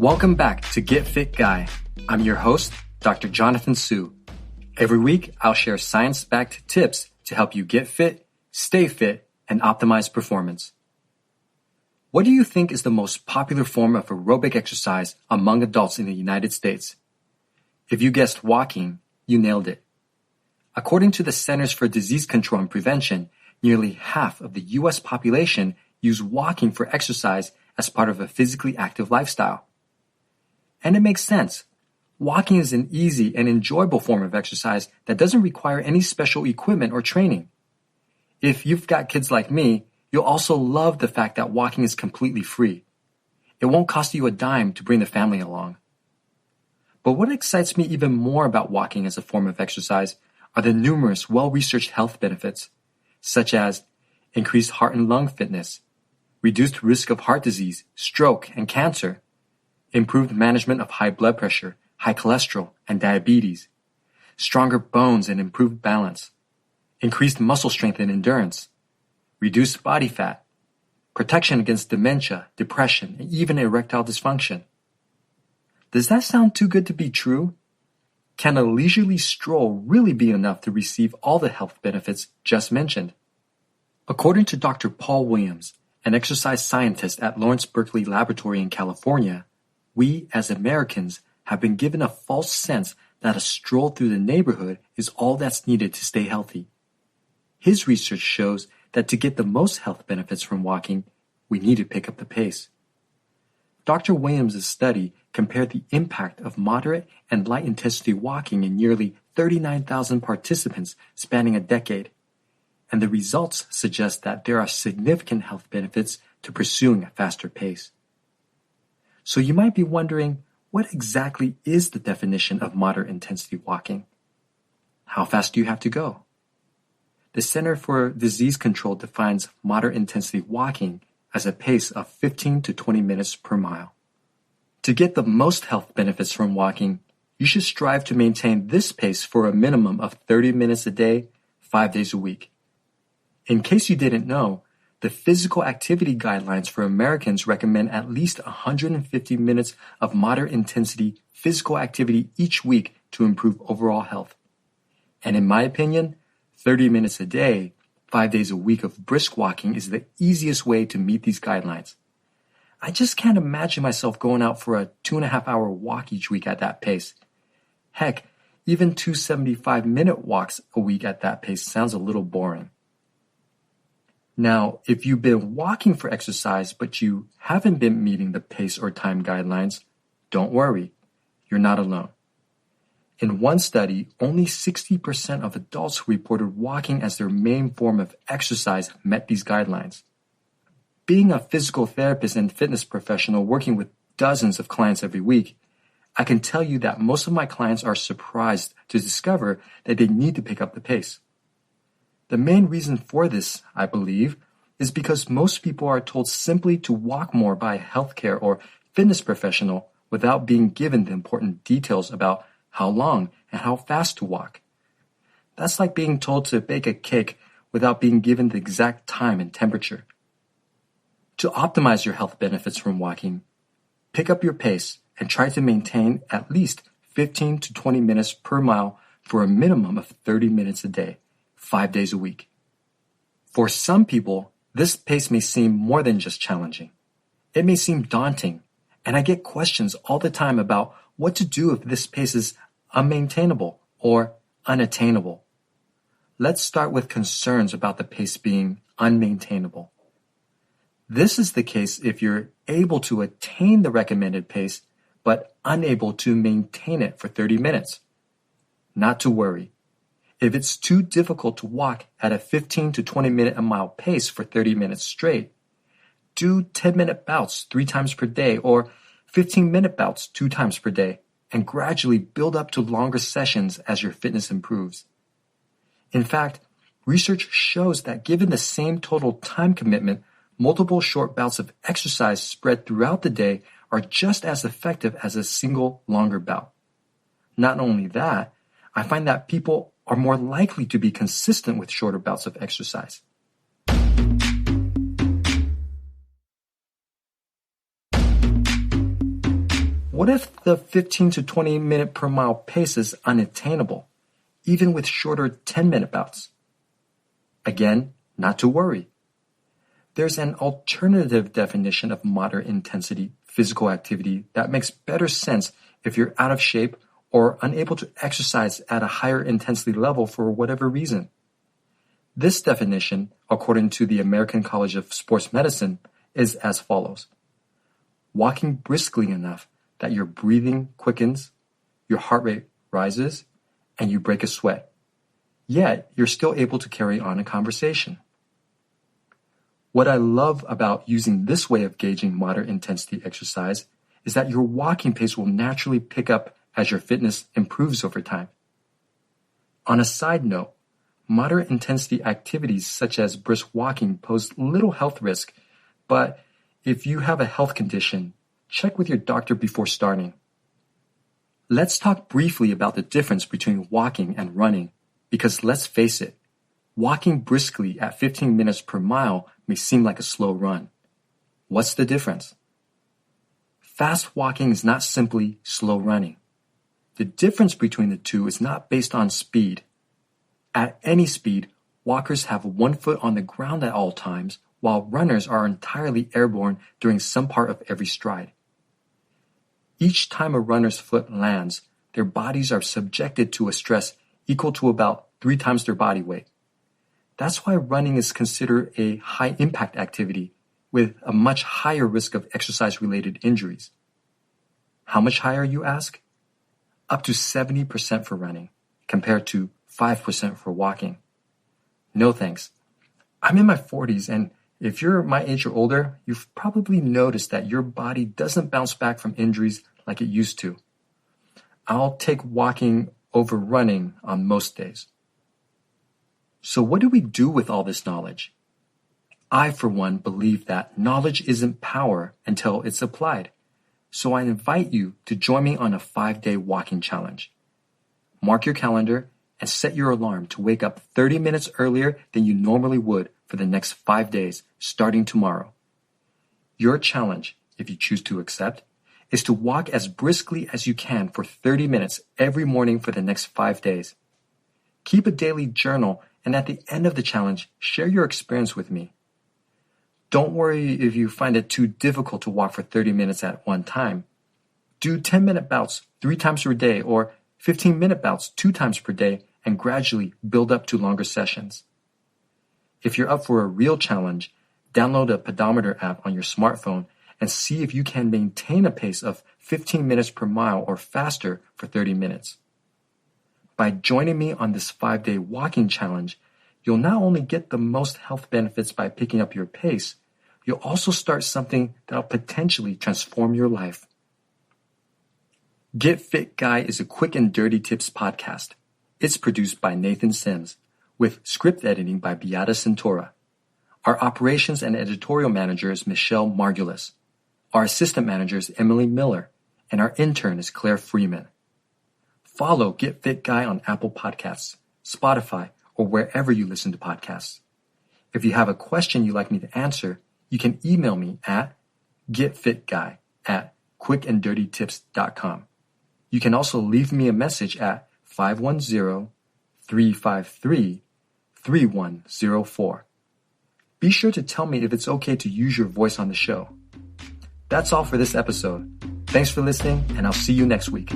Welcome back to Get Fit Guy. I'm your host, Dr. Jonathan Su. Every week, I'll share science-backed tips to help you get fit, stay fit, and optimize performance. What do you think is the most popular form of aerobic exercise among adults in the United States? If you guessed walking, you nailed it. According to the Centers for Disease Control and Prevention, nearly half of the U.S. population use walking for exercise as part of a physically active lifestyle. And it makes sense. Walking is an easy and enjoyable form of exercise that doesn't require any special equipment or training. If you've got kids like me, you'll also love the fact that walking is completely free. It won't cost you a dime to bring the family along. But what excites me even more about walking as a form of exercise are the numerous well-researched health benefits, such as increased heart and lung fitness, reduced risk of heart disease, stroke, and cancer, improved management of high blood pressure, high cholesterol, and diabetes, stronger bones and improved balance, increased muscle strength and endurance, reduced body fat, protection against dementia, depression, and even erectile dysfunction. Does that sound too good to be true? Can a leisurely stroll really be enough to receive all the health benefits just mentioned? According to Dr. Paul Williams, an exercise scientist at Lawrence Berkeley Laboratory in California, we as Americans have been given a false sense that a stroll through the neighborhood is all that's needed to stay healthy. His research shows that to get the most health benefits from walking, we need to pick up the pace. Dr. Williams' study compared the impact of moderate and light intensity walking in nearly 39,000 participants spanning a decade, and the results suggest that there are significant health benefits to pursuing a faster pace. So you might be wondering, what exactly is the definition of moderate intensity walking? How fast do you have to go? The Center for Disease Control defines moderate intensity walking as a pace of 15 to 20 minutes per mile. To get the most health benefits from walking, you should strive to maintain this pace for a minimum of 30 minutes a day, 5 days a week. In case you didn't know, the physical activity guidelines for Americans recommend at least 150 minutes of moderate intensity physical activity each week to improve overall health. And in my opinion, 30 minutes a day, 5 days a week of brisk walking is the easiest way to meet these guidelines. I just can't imagine myself going out for a 2.5-hour walk each week at that pace. Heck, even 2 75-minute walks a week at that pace sounds a little boring. Now, if you've been walking for exercise but you haven't been meeting the pace or time guidelines, don't worry, you're not alone. In one study, only 60% of adults who reported walking as their main form of exercise met these guidelines. Being a physical therapist and fitness professional working with dozens of clients every week, I can tell you that most of my clients are surprised to discover that they need to pick up the pace. The main reason for this, I believe, is because most people are told simply to walk more by a healthcare or fitness professional without being given the important details about how long and how fast to walk. That's like being told to bake a cake without being given the exact time and temperature. To optimize your health benefits from walking, pick up your pace and try to maintain at least 15 to 20 minutes per mile for a minimum of 30 minutes a day, 5 days a week. For some people, this pace may seem more than just challenging. It may seem daunting, and I get questions all the time about what to do if this pace is unmaintainable or unattainable. Let's start with concerns about the pace being unmaintainable. This is the case if you're able to attain the recommended pace, but unable to maintain it for 30 minutes. Not to worry. If it's too difficult to walk at a 15 to 20 minute a mile pace for 30 minutes straight, do 10-minute bouts 3 times per day or 15-minute bouts 2 times per day, and gradually build up to longer sessions as your fitness improves. In fact, research shows that given the same total time commitment, multiple short bouts of exercise spread throughout the day are just as effective as a single longer bout. Not only that, I find that people are more likely to be consistent with shorter bouts of exercise. What if the 15 to 20 minute per mile pace is unattainable, even with shorter 10-minute bouts? Again, not to worry. There's an alternative definition of moderate intensity physical activity that makes better sense if you're out of shape or unable to exercise at a higher intensity level for whatever reason. This definition, according to the American College of Sports Medicine, is as follows. Walking briskly enough that your breathing quickens, your heart rate rises, and you break a sweat. Yet, you're still able to carry on a conversation. What I love about using this way of gauging moderate intensity exercise is that your walking pace will naturally pick up as your fitness improves over time. On a side note, moderate intensity activities such as brisk walking pose little health risk, but if you have a health condition, check with your doctor before starting. Let's talk briefly about the difference between walking and running, because let's face it, walking briskly at 15 minutes per mile may seem like a slow run. What's the difference? Fast walking is not simply slow running. The difference between the two is not based on speed. At any speed, walkers have one foot on the ground at all times, while runners are entirely airborne during some part of every stride. Each time a runner's foot lands, their bodies are subjected to a stress equal to about 3 times their body weight. That's why running is considered a high-impact activity with a much higher risk of exercise-related injuries. How much higher, you ask? Up to 70% for running, compared to 5% for walking. No thanks. I'm in my 40s, and if you're my age or older, you've probably noticed that your body doesn't bounce back from injuries like it used to. I'll take walking over running on most days. So what do we do with all this knowledge? I, for one, believe that knowledge isn't power until it's applied. So I invite you to join me on a 5-day walking challenge. Mark your calendar and set your alarm to wake up 30 minutes earlier than you normally would for the next 5 days, starting tomorrow. Your challenge, if you choose to accept, is to walk as briskly as you can for 30 minutes every morning for the next 5 days. Keep a daily journal, and at the end of the challenge, share your experience with me. Don't worry if you find it too difficult to walk for 30 minutes at one time. Do 10-minute bouts 3 times per day or 15-minute bouts 2 times per day and gradually build up to longer sessions. If you're up for a real challenge, download a pedometer app on your smartphone and see if you can maintain a pace of 15 minutes per mile or faster for 30 minutes. By joining me on this 5-day walking challenge, you'll not only get the most health benefits by picking up your pace, you'll also start something that'll potentially transform your life. Get Fit Guy is a quick and dirty tips podcast. It's produced by Nathan Sims, with script editing by Beata Centora. Our operations and editorial manager is Michelle Margulis. Our assistant manager is Emily Miller, and our intern is Claire Freeman. Follow Get Fit Guy on Apple Podcasts, Spotify, or wherever you listen to podcasts. If you have a question you'd like me to answer, you can email me at getfitguy@quickanddirtytips.com. You can also leave me a message at 510-353-3104. Be sure to tell me if it's okay to use your voice on the show. That's all for this episode. Thanks for listening, and I'll see you next week.